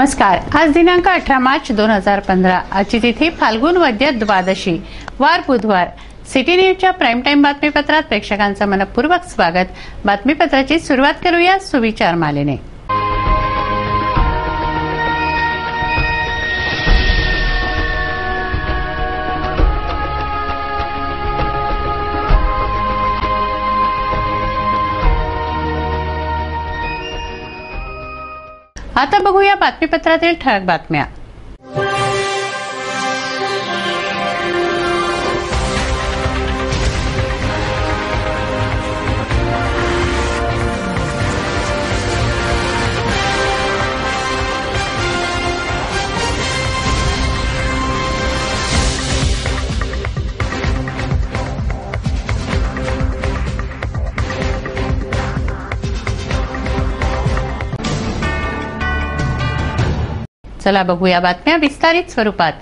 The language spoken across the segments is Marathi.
नमस्कार। आज दिनांक 18 मार्च 2015। आजची तिथी फाल्गुन वद्य द्वादशी, वार बुधवार। सिटी न्यूजच्या प्राईम टाइम बातमीपत्रात प्रेक्षकांचं मनपूर्वक स्वागत। बातमीपत्राची सुरुवात करूया सुविचार मालेने। आता बघूया बातमीपत्रातील ठळक बातम्या। चला बघूया बातम्या विस्तारित स्वरूपात।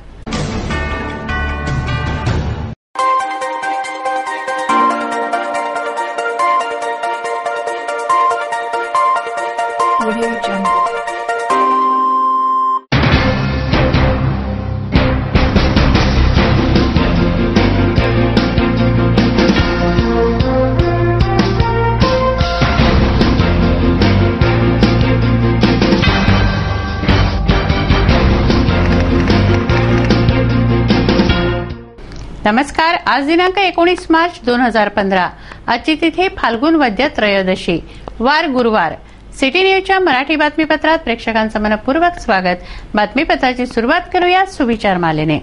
नमस्कार। आज दिनांक 19 मार्च 2015। आजची तिथी फाल्गुन वद्य त्रयोदशी, वार गुरुवार। सिटी न्यूजच्या मराठी बातमीपत्रात प्रेक्षकांचं मनपूर्वक स्वागत। बातमीपत्राची सुरुवात करूया सुविचार मालेने।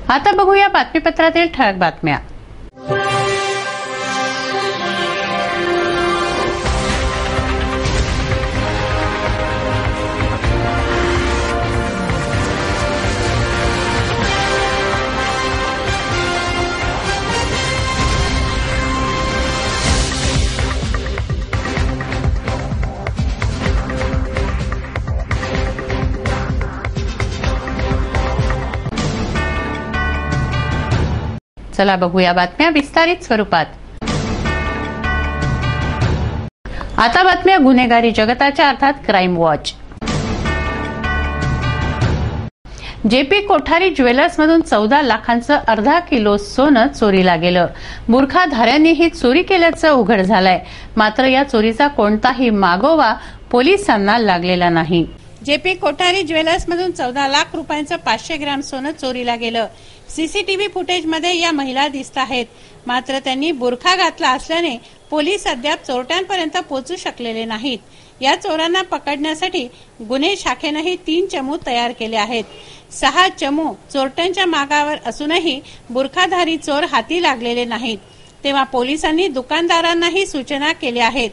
आता बघूया बातमीपत्रातील ठळक बातम्या। चला बघूया बातम्या विस्तारित स्वरूपात। आता बातम्या गुन्हेगारी जगताच्या अर्थात crime watch. JP Kothari jewellers मधून 14 लाखांचं अर्धा किलो सोनं चोरीला गेलं। मूर्खाधाऱ्यांनी ही चोरी केल्याचं उघड झालंय। मात्र या चोरीचा कोणताही मागोवा पोलिसांना लागलेला नाही। जेपी कोठारी ज्वेलर्स मधून 14 लाख रुपयांचं 500 ग्रॅम सोनं चोरीला गेलं। सीसीटीव्ही फुटेजमध्ये या महिला दिसत आहेत। मात्र त्यांनी बुरखा घातला असल्याने पोलीस अद्याप चोरट्यांपर्यंत पोहोचू शकलेले नाहीत। या चोरांना पकडण्यासाठी गुन्हे शाखेनेही 3 चमू तयार केले आहेत। 6 चमू चोरट्यांच्या मागावर असूनही बुरखाधारी चोर हाती लागलेले नाहीत। तेव्हा पोलिसांनी दुकानदारांनाही सूचना केल्या आहेत।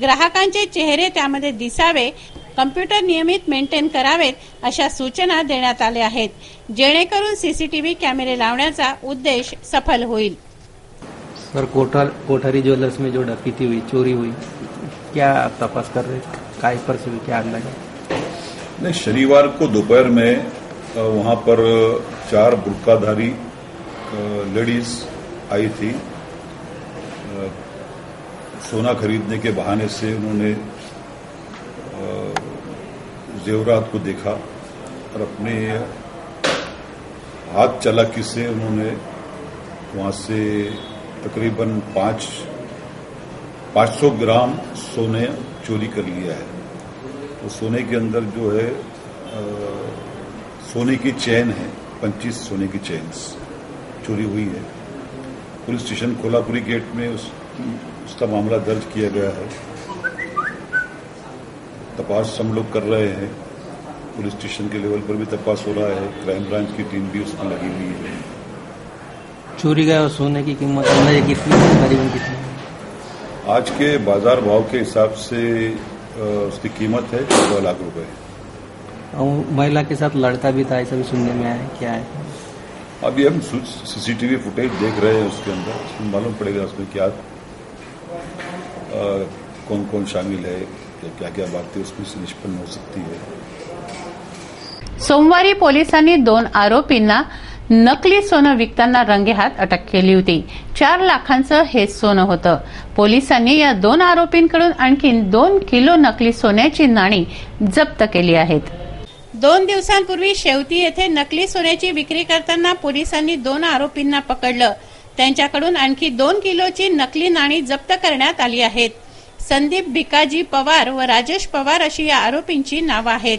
ग्राहकांचे चेहरे त्यामध्ये दिसावे, कम्प्युटर नियमित मेंटेन करावेत अशा सूचना देण्यात आल्या आहेत, जेणेकरून सीसीटीव्ही कॅमेरे लावण्याचा उद्देश सफल होईल। सर, कोठारी ज्वेलर्स में जो डकैती हुई, चोरी हुई, क्या आप तपास कर रहे हैं? काय पर से क्या अंदाजा? नहीं, शनिवार को दोपहर में वहां पर 4 बुर्काधारी लेडीज आई थी। सोना खरीदने के बहाने से उन्होंने जेवरात को देखा और अपने हाथ चालाकी से उन्होंने वहां से तकरीबन 500 ग्राम सोने चोरी कर लिया है। तो सोने के अंदर जो है सोने की चेन है, 25 सोने की चेन्स चोरी हुई है। पुलिस स्टेशन कोल्हापुरी गेट में उसका मामला दर्ज किया गया है। तपास हम लोग कर रहे हैं। पुलिस स्टेशन के लेवल पर भी तपास हो रहा है। क्राइम ब्रांच की टीम भी उसमें लगी हुई है। चोरी गया सोने की कीमत अंदाजे कितनी है? करीबन कितनी? आज के बाजार भाव के हिसाब से उसकी कीमत है 14 लाख रुपए। और महिला के साथ लड़का भी था, ऐसा भी सुनने में आया, क्या है? अभी हम सीसीटीवी फुटेज देख रहे हैं, उसके अंदर उसमें मालूम पड़ेगा उसमें क्या कौन कौन शामिल है, क्या क्या बातें उसमें से निष्पन्न हो सकती है। सोमवारी पोलिसांनी 2 आरोपींना नकली सोनं विकताना रंगेहात अटक केली होती. 4 लाखांचं हे सोनं होतं. पोलिसांनी या 2 आरोपींकडून आणखी 2 किलो नकली सोन्याची नाणी जप्त केली आहेत. 2 दिवसांपूर्वी शेवती येथे नकली सोन्याची विक्री करताना पोलिसांनी 2 आरोपींना पकडलं. त्यांच्याकडून आणखी 2 किलोची नकली नाणी जप्त करण्यात आली आहेत. संदीप भिकाजी पवार व राजेश पवार अशी या आरोपींची नावं आहेत.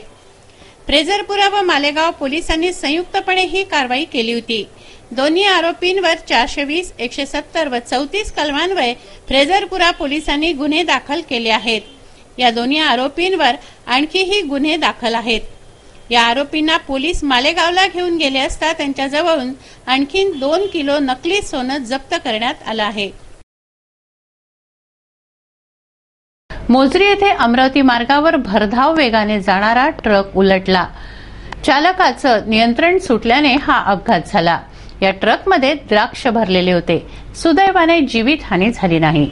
फ्रेझरपुरा व मालेगाव पोलिसांनी संयुक्तपणे ही कारवाई केली होती. दोन्ही आरोपींवर 420, 170 व 34 कलमान्वये फ्रेझरपुरा पोलिसांनी गुन्हे दाखल केले आहेत. या दोन्ही आरोपींवर आणखीही गुन्हे दाखल आहेत. या आरोपींना पोलीस मालेगावला घेऊन गेले असता त्यांच्याजवळून आणखी 2 किलो नकली सोनं जप्त करण्यात आलं आहे. मोजरी येथे अमरावती मार्गावर भरधाव वेगाने जाणारा ट्रक उलटला. चालकाचं नियंत्रण सुटल्याने हा अपघात झाला. या ट्रकमध्ये द्राक्ष भरलेले होते. सुदैवाने जीवितहानी झाली नाही.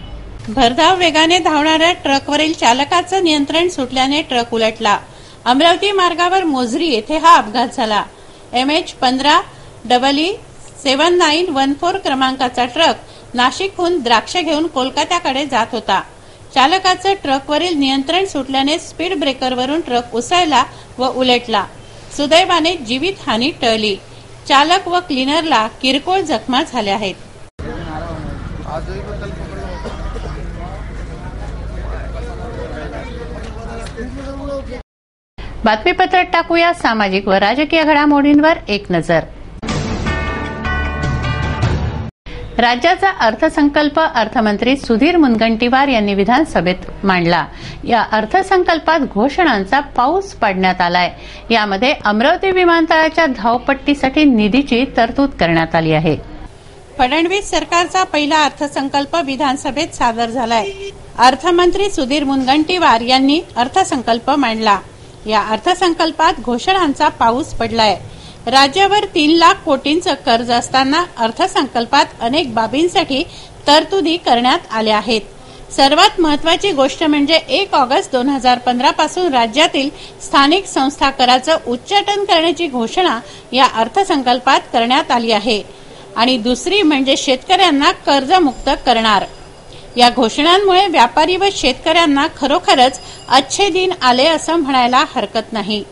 भरधाव वेगाने धावणाऱ्या ट्रकवरील चालकाचं नियंत्रण सुटल्याने ट्रक उलटला. अमरावती मार्गावर मोजरी येथे हा अपघात झाला. MH15EE 7914 क्रमांकाचा ट्रक नाशिकहून द्राक्ष घेऊन कोलकात्याकडे जात होता. चालकाचं ट्रकवरील नियंत्रण सुटल्याने स्पीड ब्रेकरवरून ट्रक उसळला व उलटला. सुदैवाने जीवितहानी टळली. चालक व क्लीनरला किरकोळ जखमा झाल्या आहेत. बातमीपत्रात टाकूया सामाजिक व राजकीय घडामोडींवर एक नजर. राज्याचा अर्थसंकल्प अर्थमंत्री सुधीर मुनगंटीवार यांनी विधानसभेत मांडला. या अर्थसंकल्पात घोषणांचा पाऊस पाडण्यात आलाय. यामध्ये अमरावती विमानतळाच्या धावपट्टीसाठी निधीची तरतूद करण्यात आली आहे. फडणवीस सरकारचा पहिला अर्थसंकल्प विधानसभेत सादर झालाय. अर्थमंत्री सुधीर मुनगंटीवार यांनी अर्थसंकल्प मांडला. या अर्थसंकल्पात घोषणांचा पाऊस पडलाय. राज्यावर 3 लाख कोटींचं कर्ज असताना अर्थसंकल्पात अनेक बाबींसाठी तरतुदी करण्यात आल्या आहेत. सर्वात महत्वाची गोष्ट म्हणजे 1 ऑगस्ट 2015 पासून राज्यातील स्थानिक संस्था कराचं उच्चाटन करण्याची घोषणा या अर्थसंकल्पात करण्यात आली आहे. आणि दुसरी म्हणजे शेतकऱ्यांना कर्जमुक्त करणार. या घोषणांमुळे व्यापारी व शेतकऱ्यांना खरोखरच अच्छे दिन आले असं म्हणायला हरकत नाही.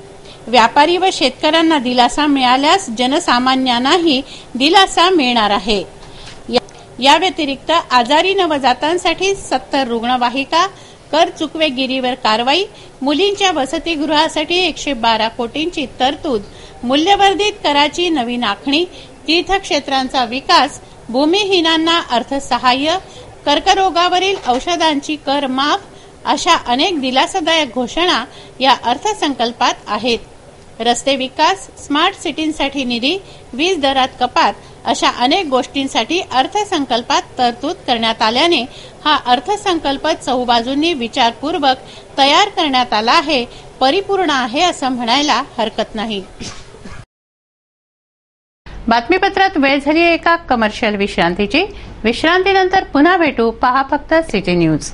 व्यापारी व शेतकऱ्यांना दिलासा मिळाल्यास जनसामान्यांनाही दिलासा मिळणार आहे. या व्यतिरिक्त आजारी नवजातांसाठी 70 रुग्णवाहिका, कर चुकवेगिरीवर कारवाई, मुलींच्या वसतिगृहासाठी 112 कोटींची तरतूद, मूल्यवर्धित कराची नवीन आखणी, तीर्थक्षेत्रांचा विकास, भूमिहीनांना अर्थसहाय्य, कर्करोगावरील औषधांची कर माफ अशा अनेक दिलासादायक घोषणा या अर्थसंकल्पात आहेत. रस्ते विकास, स्मार्ट सिटींसाठी निधी, वीज दरात कपात अशा अनेक गोष्टींसाठी अर्थसंकल्पात तरतूद करण्यात आल्याने हा अर्थसंकल्प चौबाजूंनी विचारपूर्वक तयार करण्यात आला आहे, परिपूर्ण आहे असं म्हणायला हरकत नाही. बातमीपत्रात वेळ झाली एका कमर्शियल विश्रांतीची. विश्रांतीनंतर पुन्हा भेटू. पहा फक्त सिटी न्यूज.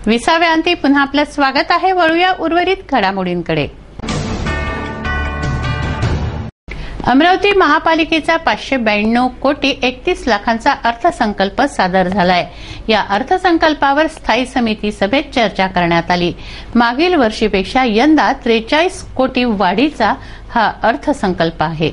विसाव्या अंती पुन्हा आपलं स्वागत आहे. वळूया उर्वरित घडामोडींकडे. अमरावती महापालिकेचा 592 कोटी 31 लाखांचा अर्थसंकल्प सादर झालाय. या अर्थसंकल्पावर स्थायी समिती सभेत चर्चा करण्यात आली. मागील वर्षीपेक्षा यंदा 43 कोटी वाढीचा हा अर्थसंकल्प आहे.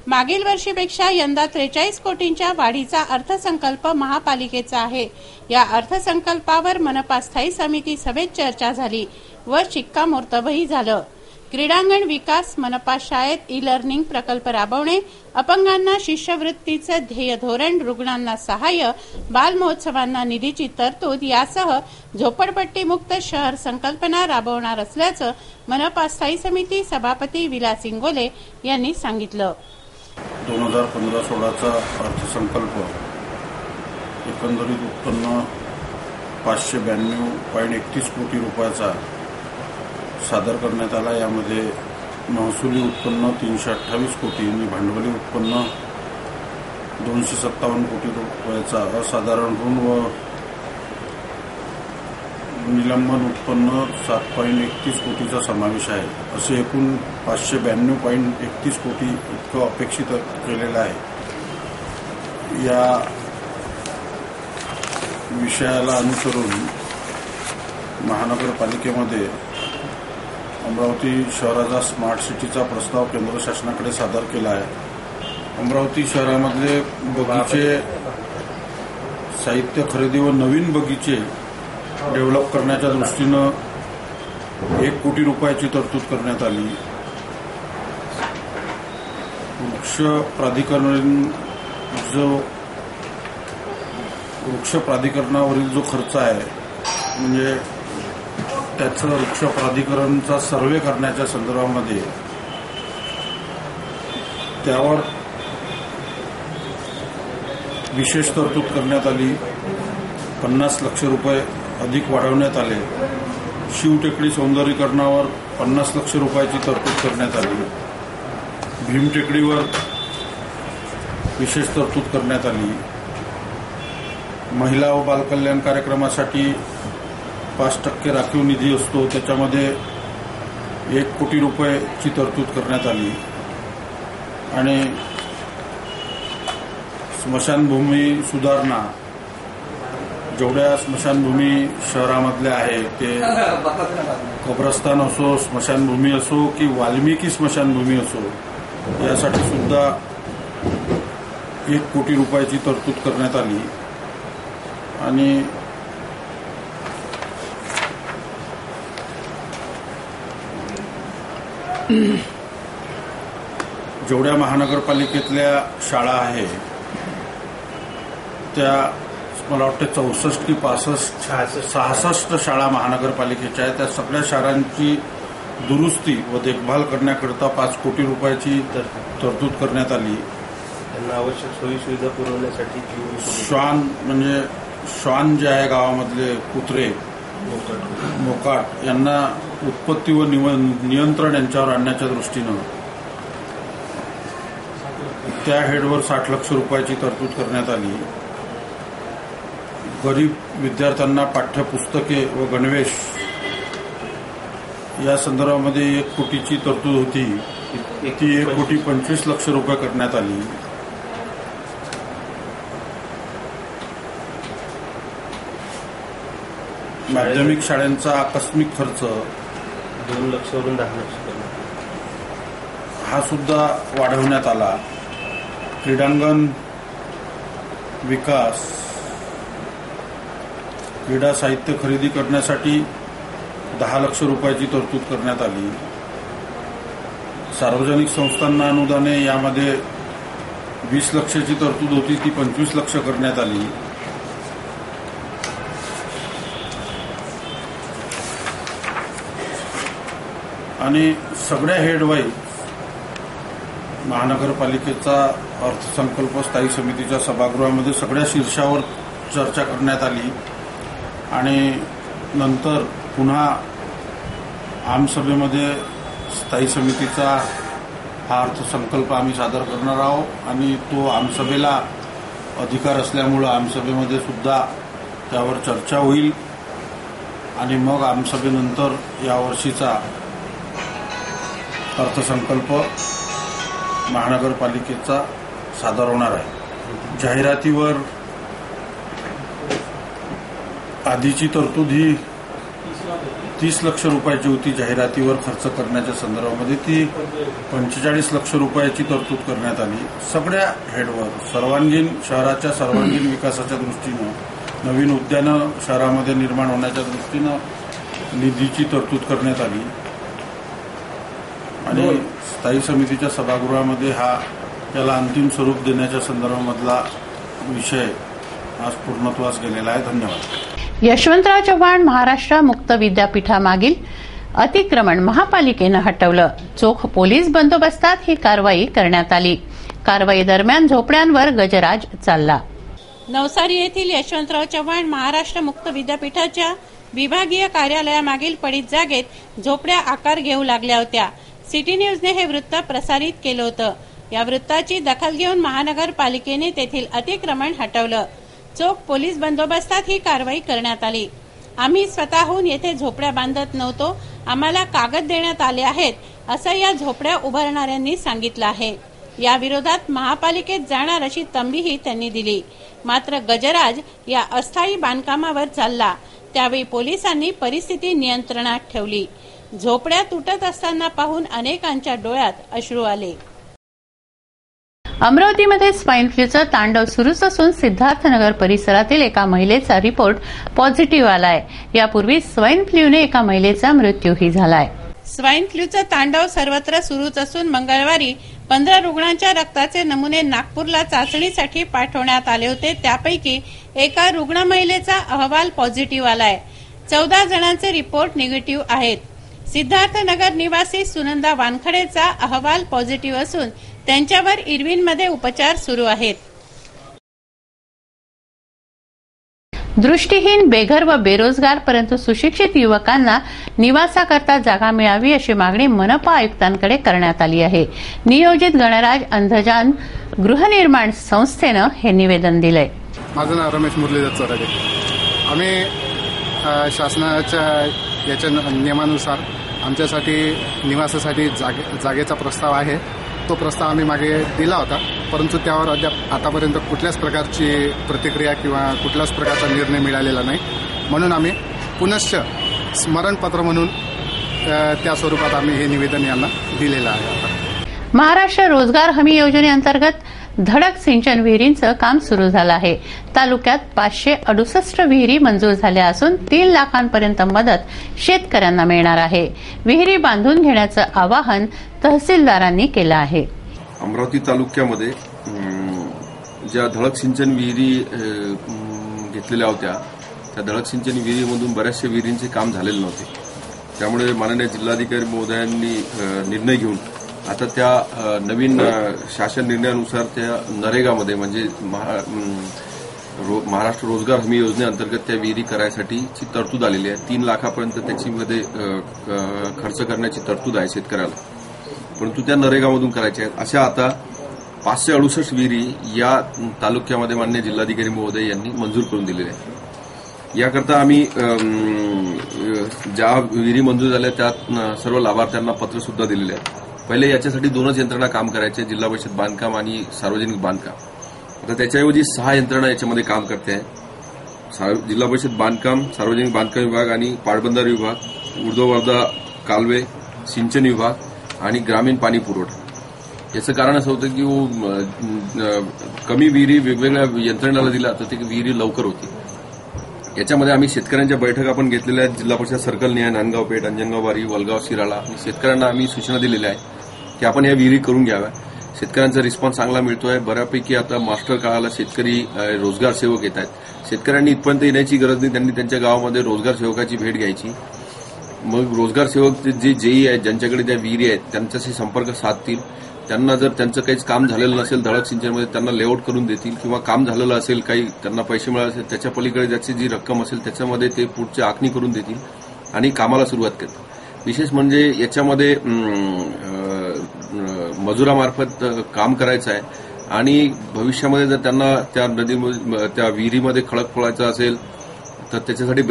मागील वर्षीपेक्षा यंदा 43 कोटींच्या वाढीचा अर्थसंकल्प महापालिकेचा आहे. या अर्थसंकल्पावर मनपा स्थायी समिती सभेत चर्चा झाली व शिक्कामोर्तबही झालं. क्रीडांगण विकास, मनपा शाळेत ई-लर्निंग प्रकल्प राबवणे, अपंगांना शिष्यवृत्तीचं ध्येय धोरण, रुग्णांना सहाय्य, बाल महोत्सवांना निधीची तरतूद यासह झोपडपट्टीमुक्त शहर संकल्पना राबवणार असल्याचं मनपा स्थायी समिती सभापती विलास इंगोले यांनी सांगितलं. 2015-16चा अर्थसंकल्प एकंदरीत उत्पन्न 592.31 कोटी रुपयाचा सादर करण्यात आला. यामध्ये महसुली उत्पन्न 328 कोटी आणि भांडवली उत्पन्न 257 कोटी रुपयाचा असाधारण ऋण व निलंबन उत्पन्न 7.31 कोटीचा समावेश आहे. असे एकूण 592.31 कोटी इतकं अपेक्षित केलेलं आहे. या विषयाला अनुसरून महानगरपालिकेमध्ये अमरावती शहराचा स्मार्ट सिटीचा प्रस्ताव केंद्र शासनाकडे सादर केला आहे. अमरावती शहरामधले बगीचे साहित्य खरेदी व नवीन बगीचे डेव्हलप करण्याच्या दृष्टीनं 1 कोटी रुपयाची तरतूद करण्यात आली. वृक्ष प्राधिकरणावरील जो खर्च आहे म्हणजे त्याचं वृक्ष प्राधिकरणचा सर्वे करण्याच्या संदर्भामध्ये त्यावर विशेष तरतूद करण्यात आली. 50 लाख रुपये अधिक वाढवण्यात आले. शिवटेकडी सौंदर्यीकरणावर 50 लाख रुपयाची तरतूद करण्यात आली. भीमटेकडीवर विशेष तरतूद करण्यात आली. महिला व बालकल्याण कार्यक्रमासाठी 5% राखीव निधी असतो त्याच्यामध्ये 1 कोटी रुपयाची तरतूद करण्यात आली. आणि स्मशानभूमी सुधारणा जेवढ्या स्मशानभूमी शहरामधल्या आहेत ते कब्रस्तान असो, स्मशानभूमी असो की वाल्मिकी स्मशानभूमी असो यासाठी सुद्धा 1 कोटी रुपयाची तरतूद करण्यात आली. आणि जेवढ्या महानगरपालिकेतल्या शाळा आहेत त्या मला वाटतं 64 की 66 शाळा महानगरपालिकेच्या आहेत. त्या सगळ्या शाळांची दुरुस्ती व देखभाल करण्याकरता 5 कोटी रुपयाची तरतूद करण्यात आली. त्यांना आवश्यक सोयी सुविधा पुरवण्यासाठी श्वान जे आहे गावामधले कुत्रे मोकाट यांना उत्पत्ती व नियंत्रण यांच्यावर आणण्याच्या दृष्टीनं त्या हेडवर 60 लाख रुपयाची तरतूद करण्यात आली. गरीब विद्यार्थ्यांना पाठ्यपुस्तके व गणवेश या संदर्भामध्ये 1 कोटीची तरतूद होती ती 1,25 लाख रुपये करण्यात आली. माध्यमिक शाळांचा आकस्मिक खर्च 2 लाखावरून 10 लाख हा सुद्धा वाढवण्यात आला. क्रीडांगण विकास, क्रीडा साहित्य खरेदी करण्यासाठी 10 लाख रुपयाची तरतूद करण्यात आली. सार्वजनिक संस्थांना अनुदाने यामध्ये 20 लाखाची तरतूद होती ती 25 लाख करण्यात आली. आणि सगळ्या हेडवाईज महानगरपालिकेचा अर्थसंकल्प स्थायी समितीच्या सभागृहामध्ये सगळ्या शीर्षावर चर्चा करण्यात आली. आणि नंतर पुन्हा आमसभेमध्ये स्थायी समितीचा हा अर्थसंकल्प आम्ही सादर करणार आहोत. आणि तो आमसभेला अधिकार असल्यामुळं आमसभेमध्ये सुद्धा त्यावर चर्चा होईल. आणि मग आमसभेनंतर यावर्षीचा अर्थसंकल्प महानगरपालिकेचा सादर होणार आहे. जाहिरातीवर आधीची तरतूद ही 30 लाख रुपयाची होती. जाहिरातीवर खर्च करण्याच्या संदर्भामध्ये ती 45 लाख रुपयाची तरतूद करण्यात आली. सगळ्या हेडवर शहराच्या सर्वांगीण विकासाच्या दृष्टीनं, नवीन उद्यानं शहरामध्ये निर्माण होण्याच्या दृष्टीनं निधीची तरतूद करण्यात आली. आणि स्थायी समितीच्या सभागृहामध्ये त्याला अंतिम स्वरूप देण्याच्या संदर्भामधला विषय आज पूर्णत्वास गेलेला आहे. धन्यवाद. यशवंतराव चव्हाण महाराष्ट्र मुक्त विद्यापीठामागील अतिक्रमण महापालिकेनं हटवलं. चोख पोलीस बंदोबस्तात ही कारवाई करण्यात आली. कारवाई दरम्यान झोपड्यांवर गजराज चालला. नवसारी येथील यशवंतराव चव्हाण महाराष्ट्र मुक्त विद्यापीठाच्या विभागीय कार्यालयामागील पडीत जागेत झोपड्या आकार घेऊ लागल्या होत्या. सिटी न्यूजने हे वृत्त प्रसारित केलं होतं। या वृत्ताची दखल घेऊन महानगरपालिकेने तेथील अतिक्रमण हटवलं। चोख पोलीस बंदोबस्तात ही कारवाई करण्यात आली। आम्ही स्वतःहून येथे झोपड्या बांधत नव्हतो, आम्हाला कागद देण्यात आले आहेत, असं या झोपड्या उभारणाऱ्यांनी सांगितलं आहे। या विरोधात महापालिकेत जाणार अशी तंबीही त्यांनी दिली। मात्र गजराज या अस्थायी बांधकामावर चालला, त्यावेळी पोलिसांनी परिस्थिती नियंत्रणात ठेवली। झोपड्या तुटत असताना पाहून अनेकांच्या डोळ्यात अश्रू आले। अमरावतीमध्ये स्वाईन फ्लूचं तांडव सुरूच असून सिद्धार्थनगर परिसरातील एका महिलेचा रिपोर्ट पॉझिटिव्ह आलाय। यापूर्वी स्वाईन फ्लूने एका महिलेचा मृत्यूही झालाय। स्वाईन फ्लूचं तांडव सर्वत्र सुरूच असून मंगळवारी 15 रुग्णांच्या रक्ताचे नमुने नागपूरला चाचणीसाठी पाठवण्यात आले होते। त्यापैकी एका रुग्ण महिलेचा अहवाल पॉझिटिव्ह आलाय। 14 जणांचे रिपोर्ट निगेटिव्ह आहेत। सिद्धार्थनगर निवासी सुनंदा वानखडेचा अहवाल पॉझिटिव्ह असून त्यांच्यावर इरविनमध्ये उपचार सुरू आहेत। दृष्टीहीन, बेघर व बेरोजगार परंतु सुशिक्षित युवकांना निवासाकरता जागा मिळावी अशी मागणी मनपा आयुक्तांकडे करण्यात आली आहे। नियोजित गणराज अंधजान गृहनिर्माण संस्थेनं हे निवेदन दिलंय। माझं नाव रमेश मुरलीधर चोराडे। आम्ही शासनाच्या याच्या नियमानुसार आमच्यासाठी निवासासाठी जागेचा प्रस्ताव आहे। तो प्रस्ताव आम्ही मागे दिला होता, परंतु त्यावर अद्याप आतापर्यंत कुठल्याच प्रकारची प्रतिक्रिया किंवा कुठल्याच प्रकारचा निर्णय मिळालेला नाही। म्हणून आम्ही पुनश्च स्मरणपत्र म्हणून त्या स्वरूपात आम्ही हे निवेदन यांना दिलेलं आहे। महाराष्ट्र रोजगार हमी योजनेअंतर्गत धडक सिंचन विहिरींचं काम सुरू झालं आहे। तालुक्यात 568 विहिरी मंजूर झाल्या असून 3 लाखांपर्यंत मदत शेतकऱ्यांना मिळणार आहे। विहिरी बांधून घेण्याचं आवाहन तहसीलदारांनी केलं आहे। अमरावती तालुक्यामध्ये ज्या धडक सिंचन विहिरी घेतलेल्या होत्या, त्या धडक सिंचन विहिरीमधून बऱ्याचशा विहिरींचे काम झालेले नव्हते। त्यामुळे माननीय जिल्हाधिकारी महोदयांनी निर्णय घेऊन आता त्या नवीन शासन निर्णयानुसार त्या नरेगामध्ये म्हणजे महाराष्ट्र रोजगार हमी योजनेअंतर्गत त्या विहिरी करायसाठीची तरतूद आलेली आहे। 3 लाखापर्यंत त्याच्यामध्ये खर्च करण्याची तरतूद आहे शेतकऱ्याला, परंतु त्या नरेगामधून करायच्या आहेत। अशा आता 568 विहिरी या तालुक्यामध्ये माननीय जिल्हाधिकारी महोदय यांनी मंजूर करून दिलेल्या आहेत। याकरता आम्ही ज्या विहिरी मंजूर झाल्या त्या सर्व लाभार्थ्यांना पत्र सुद्धा दिलेले आहेत। पहिले याच्यासाठी 2च यंत्रणा काम करायचे, जिल्हा परिषद बांधकाम आणि सार्वजनिक बांधकाम। आता त्याच्याऐवजी 6 यंत्रणा याच्यामध्ये काम करते आहे। जिल्हा परिषद बांधकाम, सार्वजनिक बांधकाम विभाग आणि पाटबंधारे विभाग, ऊर्ध्ववर्धा कालवे, सिंचन विभाग आणि ग्रामीण पाणी पुरवठा। याचं कारण असं होतं की कमी विहिरी वेगवेगळ्या यंत्रणेला दिला तर ती विहिरी लवकर होती। याच्यामध्ये आम्ही शेतकऱ्यांच्या बैठका पण घेतलेल्या आहेत। जिल्हा परिषद सर्कल निहाय नांदगाव पेठ, अंजनगाव बारी, वलगाव, शिराळा आणि शेतकऱ्यांना आम्ही सूचना दिलेल्या आहेत की आपण या विहिरी करून घ्याव्या। शेतकऱ्यांचा रिस्पॉन्स चांगला मिळतोय। बऱ्यापैकी आता मास्टर काळाला शेतकरी रोजगार सेवक येत आहेत। शेतकऱ्यांनी इथपर्यंत येण्याची गरज नाही, त्यांनी त्यांच्या गावामध्ये रोजगार सेवकाची भेट घ्यायची। मग रोजगार सेवक जे जेई आहेत, ज्यांच्याकडे त्या विहिरी आहेत, त्यांच्याशी संपर्क साधतील। त्यांना जर त्यांचं काहीच काम झालेलं नसेल धडक सिंचनमध्ये, त्यांना लेआउट करून देतील किंवा काम झालेलं असेल, काही त्यांना पैसे मिळाले असेल, त्याच्या पलीकडे ज्याची जी रक्कम असेल त्याच्यामध्ये ते पुढची आखणी करून देतील आणि कामाला सुरुवात करतील। विशेष म्हणजे याच्यामध्ये मजुरामार्फत काम करायचं आहे आणि भविष्यामध्ये जर त्यांना त्या नदीमध्ये त्या विहिरीमध्ये खडक फोडायचा असेल तर त्याच्यासाठी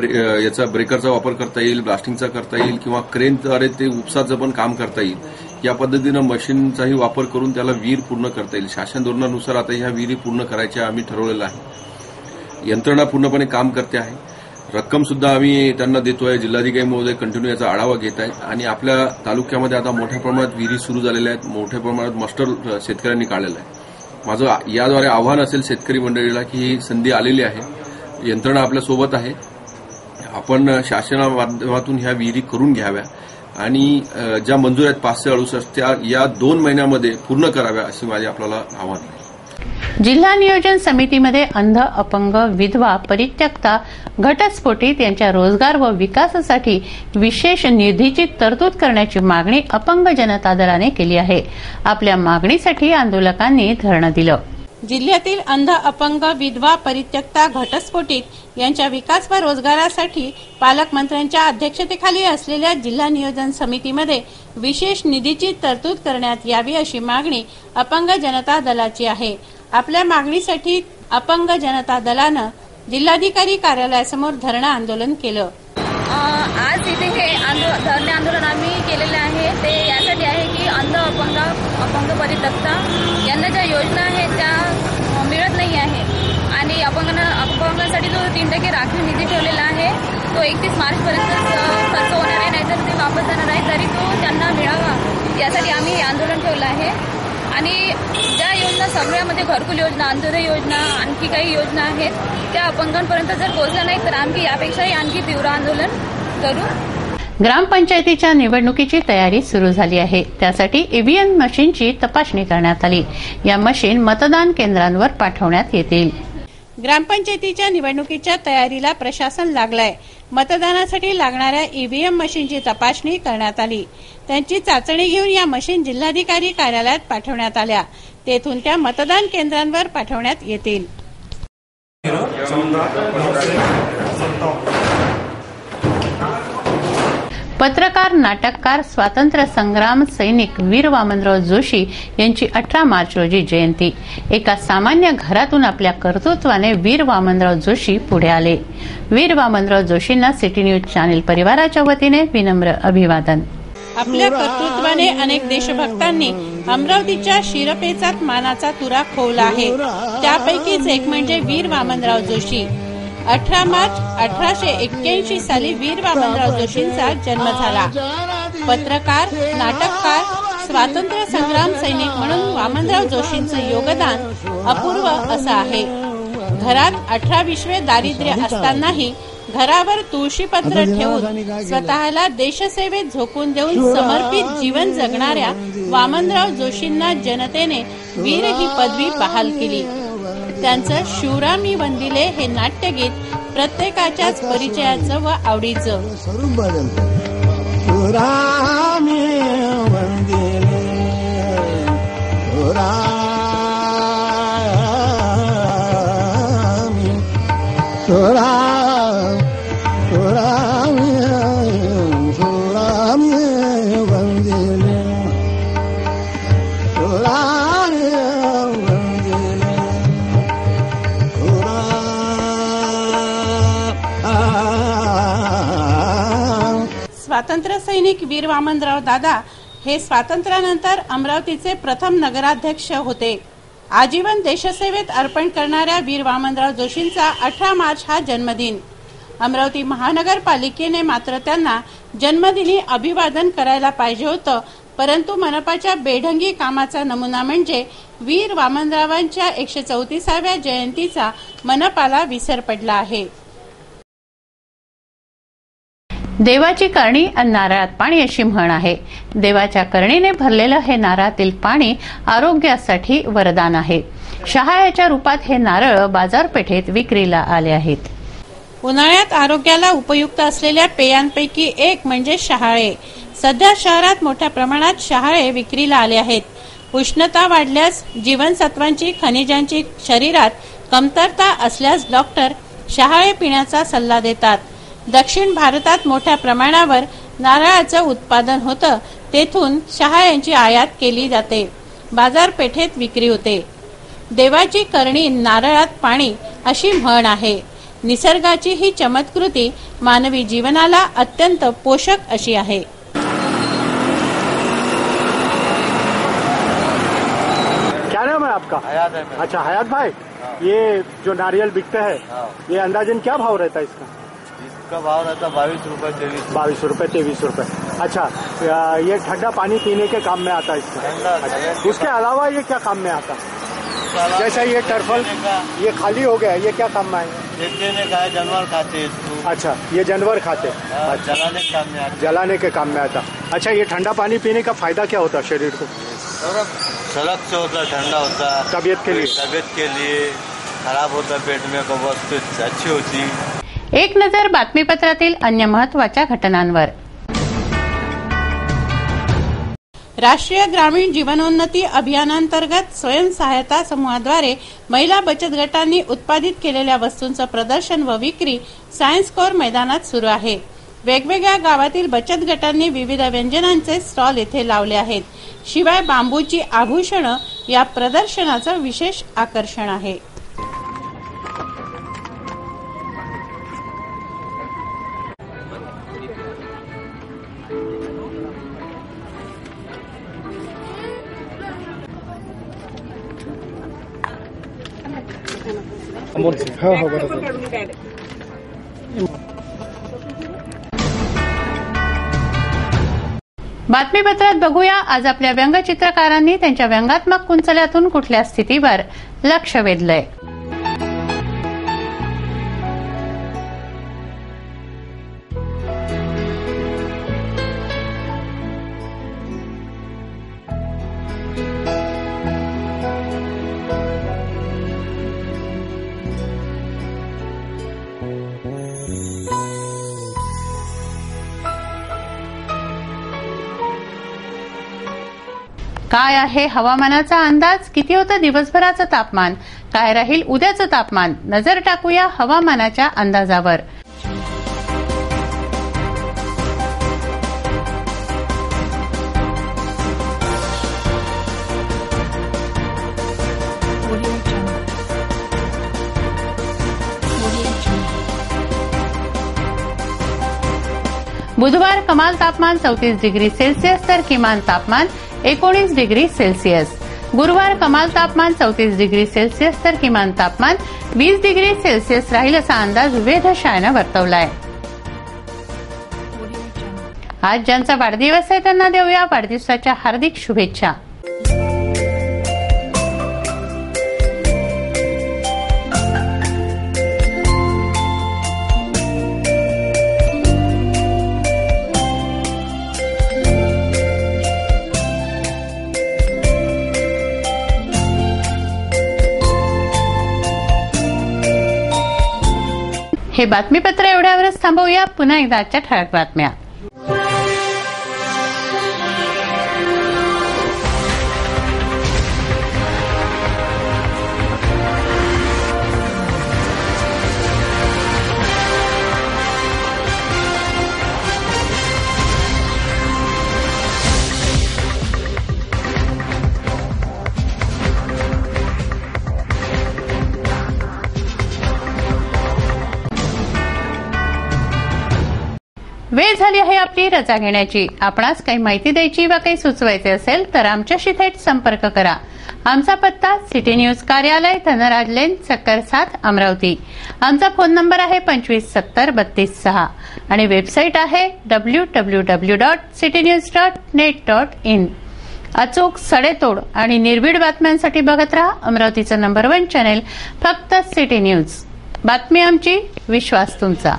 याचा ब्रेकरचा वापर करता येईल, ब्लास्टिंगचा करता येईल किंवा क्रेनद्वारे ते उपसाचं पण काम करता येईल। या पद्धतीनं मशीनचाही वापर करून त्याला विहीर पूर्ण करता येईल। शासन धोरणानुसार आता ह्या विहिरी पूर्ण करायच्या आम्ही ठरवलेलं आहे। यंत्रणा पूर्णपणे काम करते आहे। रक्कम सुद्धा आम्ही त्यांना देतोय। जिल्हाधिकारी महोदय कंटिन्यू याचा आढावा घेत आहेत आणि आपल्या तालुक्यामध्ये आता मोठ्या प्रमाणात विहिरी सुरू झालेल्या आहेत। मोठ्या प्रमाणात मास्टर शेतकऱ्यांनी काढलेलं आहे। माझं याद्वारे आव्हान असेल शेतकरी मंडळीला की ही संधी आलेली आहे, यंत्रणा आपल्या सोबत आहे, आपण शासनाच्या माध्यमातून ह्या विहिरी करून घ्याव्या आणि ज्या मंजूर आहेत 568 त्या या 2 महिन्यामध्ये पूर्ण कराव्या अशी माझी आपल्याला आव्हान आहे। जिल्हा नियोजन समितीमध्ये अंध, अपंग, विधवा, परित्यक्ता, घटस्फोटित यांच्या रोजगार व विकासासाठी विशेष निधीची तरतूद करण्याची मागणी अपंग जनता दलाने केली आहे। आपल्या मागणीसाठी आंदोलकांनी धरणं दिलं। जिल्ह्यातील अंध, अपंग, विधवा, परित्यक्ता, घटस्फोटित यांच्या विकास व रोजगारासाठी पालकमंत्र्यांच्या अध्यक्षतेखाली असलेल्या जिल्हा नियोजन समितीमध्ये विशेष निधीची तरतूद करण्यात यावी अशी मागणी अपंग जनता दलाची आहे। आपल्या मागणीसाठी अपंग जनता दलानं जिल्हाधिकारी कार्यालयासमोर धरणं आंदोलन केलं। आज इथे हे धरणे आंदोलन आम्ही केलेले आहे ते यासाठी आहे की अंध, अपंग, परित्यक्ता यांना ज्या योजना आहेत त्या मिळत नाही आहे आणि अपंगांसाठी जो 3% राखीव निधी ठेवलेला आहे तो 31 मार्चपर्यंत खर्च होणार आहे, नाहीतर ते वापस जाणार आहे, तरी तो त्यांना मिळावा यासाठी आम्ही हे आंदोलन ठेवलं आहे। आणि ज्या योजना सगळ्यामध्ये घरकुल योजना, अंत्योदय योजना, आणखी काही योजना आहेत त्या अपंगांपर्यंत जर पोहोचल्या नाही तर आम्ही यापेक्षाही आणखी तीव्र आंदोलन करू। ग्रामपंचायतीच्या निवडणुकीची तयारी सुरू झाली आहे। त्यासाठी ईव्हीएम मशीनची तपासणी करण्यात आली। या मशीन मतदान केंद्रांवर पाठवण्यात येतील। ग्रामपंचायतीच्या निवडणुकीच्या तयारीला प्रशासन लागलंय। मतदानासाठी लागणाऱ्या ईव्हीएम मशीनची तपासणी करण्यात आली। त्यांची चाचणी घेऊन या मशीन जिल्हाधिकारी कार्यालयात पाठवण्यात आल्या। तेथून त्या मतदान केंद्रांवर पाठवण्यात येतील। पत्रकार, नाटककार, स्वातंत्र्य संग्राम सैनिक वीर वामनराव जोशी यांची 18 मार्च रोजी जयंती। एका सामान्य घरातून आपल्या कर्तृत्वाने वीर वामनराव जोशी पुढे आले। वीर वामनराव जोशींना सिटी न्यूज चॅनेल परिवाराच्या वतीने विनम्र अभिवादन। आपल्या कर्तृत्वाने अनेक देशभक्तांनी अमरावतीच्या शिरपेचात मानाचा तुरा खोवला आहे। त्यापैकीच एक म्हणजे वीर वामनराव जोशी। 18 मार्च 1881 साली वीर वामनराव जोशींचा जन्म झाला। पत्रकार, नाटककार, स्वातंत्र्य संग्राम सैनिक म्हणून वामनराव जोशींचं योगदान अपूर्व असं आहे। घरात 18 विश्वे दारिद्र्य असतानाही घरावर तुळशीपत्र ठेवून स्वतःला देशसेवेत झोकून देऊन समर्पित जीवन जगणाऱ्या वामनराव जोशींना जनतेने वीर ही पदवी बहाल केली। त्यांचं शिवरामी वंदिले हे नाट्यगीत प्रत्येकाच्याच परिचयाचं व आवडीचं। स्वातंत्र्य सैनिक वीर वामनराव दादा हे स्वातंत्र्यानंतर अमरावतीचे प्रथम नगराध्यक्ष होते। आजीवन देशसेवेत अर्पण करणाऱ्या वीर वामनराव जोशींचा 18 मार्च हा जन्मदिन। अमरावती महानगरपालिकेने मात्र त्यांना जन्मदिनी अभिवादन करायला पाहिजे होतं, परंतु मनपाच्या बेढंगी कामाचा नमुना म्हणजे वीर वामनरावांच्या 134व्या जयंतीचा मनपाला विसर पडला आहे। देवाची करणी आणि नारळात पाणी अशी म्हण आहे। देवाच्या करणीने भरलेलं हे नारळातील पाणी आरोग्यासाठी वरदान आहे। शहाळ्याच्या रूपात हे नारळ बाजारपेठेत विक्रीला आले आहेत। उन्हाळ्यात आरोग्याला उपयुक्त असलेल्या पेयांपैकी एक म्हणजे शहाळे। सध्या शहरात मोठ्या प्रमाणात शहाळे विक्रीला आले आहेत। उष्णता वाढल्यास, जीवनसत्वांची, खनिजांची शरीरात कमतरता असल्यास डॉक्टर शहाळे पिण्याचा सल्ला देतात। दक्षिण भारतात मोठ्या प्रमाणावर नारळाचं उत्पादन होतं, तेथून शहाळ्यांची आयात केली जाते, बाजारपेठेत विक्री होते। देवाची करणी नारळात पाणी अशी म्हण आहे। निसर्गाची ही चमत्कृती मानवी जीवनाला अत्यंत पोषक अशी आहे। क्या नाम है आपका? हयात है। अच्छा हयात भाई, ये जो नारियल बिकते हैं ये अंदाजन क्या भाव रहता है इसका? इसका भाव रहता है 22 रुपए 23 रुपए। अच्छा, ये ठंडा पानी पीने के काम में आता है इसका? उसके अलावा ये क्या काम में आता है? जैसा ये टर्फल ये खाली हो गया, ये क्या काम में आएगा? देने का है, जानवर खाते हैं इसको। अच्छा, ये जानवर खाते, जलाने के काम में आता। जलाने के काम में आता। अच्छा, ये ठंडा पानी पीने का फायदा क्या होता है शरीर को? सड़क से होता, ठंडा होता, तबीयत के लिए खराब होता, पेट में कब्ज अच्छी होती। एक नजर बातमीपत्रातील अन्य महत्त्वाच्या घटनांवर। राष्ट्रीय ग्रामीण जीवनोन्नती अभियानांतर्गत स्वयंसहायता समूहाद्वारे महिला बचत गटांनी उत्पादित केलेल्या वस्तूंचं प्रदर्शन व विक्री सायन्स कोर मैदानात सुरू आहे. वेगवेगळ्या गावातील बचत गटांनी विविध व्यंजनांचे स्टॉल येथे लावले आहेत. शिवाय बांबूची आभूषणं या प्रदर्शनाचं विशेष आकर्षण आहे. बातमीपत्रात बघूया आज आपल्या व्यंगचित्रकारांनी त्यांच्या व्यंगात्मक कुंचल्यातून कुठल्या स्थितीवर लक्ष वेधलंय. काय आहे हवामानाचा अंदाज? किती होतं दिवसभराचं तापमान? काय राहील उद्याचं तापमान? नजर टाकूया हवामानाच्या अंदाजावर. बुधवार कमाल तापमान 34 डिग्री सेल्सिअस तर किमान तापमान 19 डिग्री सेल्सिअस. गुरुवार कमाल तापमान 34 डिग्री सेल्सिअस तर किमान तापमान 20 डिग्री सेल्सिअस राहील असा अंदाज वेधशाळेनं वर्तवलाय. आज ज्यांचा वाढदिवस आहे त्यांना देऊया वाढदिवसाच्या हार्दिक शुभेच्छा. हे बातमीपत्र एवढ्यावरच थांबवूया. पुन्हा एकदा आजच्या ठळक बातम्या. वेळ झाली आहे आपली रजा घेण्याची. आपणास काही माहिती द्यायची वा काही सुचवायचे असेल तर आमच्याशी थेट संपर्क करा. आमचा पत्ता सिटी न्यूज कार्यालय धनराज लेन सक्कर 7 अमरावती. आमचा फोन नंबर आहे 2570-32-6 आणि वेबसाईट आहे www.citynews.net.in. अचूक सडेतोड आणि निर्भीड बातम्यांसाठी बघत रहा अमरावतीचं नंबर 1 चॅनेल फक्त सिटी न्यूज. बातमी आमची, विश्वास तुमचा.